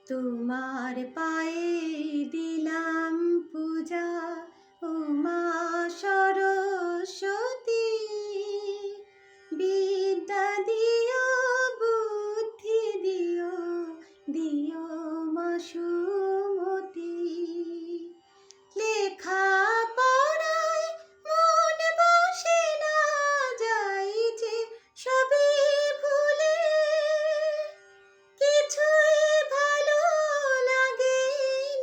তোমার পায়ে দিলাম পূজা, ও মা সরস্বতী। বিদ্যা দিও, বুদ্ধি দিও, দিও মা সুমতি। লেখা পড়ায় মন বসে না, যাই যে সবই ভুলে। কিছুই ভালো লাগে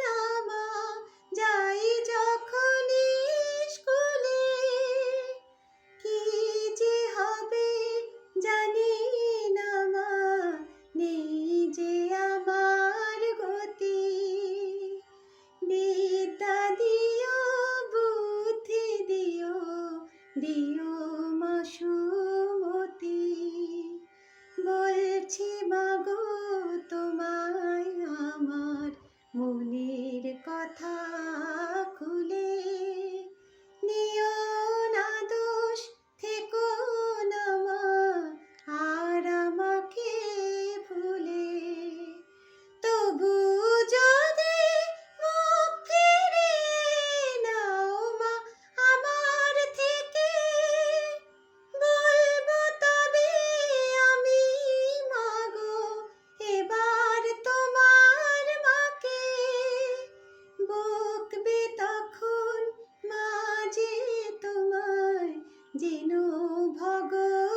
না মা, যাই যখন স্কুলে। কি যে হবে জানি না মা, নেই যে আমার গতি। বিদ্যা দিও, বুদ্ধি দিও, দিও মা সুমতি। বলছি মাগো তোমায় আমার মনের কথা খুলে। নিও না দোষ, থেকো না মা আর আমাকে ভুলে। তবু যদি মুখ ফিরিয়ে নাও মা আমার থেকে, বলবো তবে আমি মাগো এবার তোমার মাকে। বকবে তখন মা যে তোমায় যেন ভগবতী।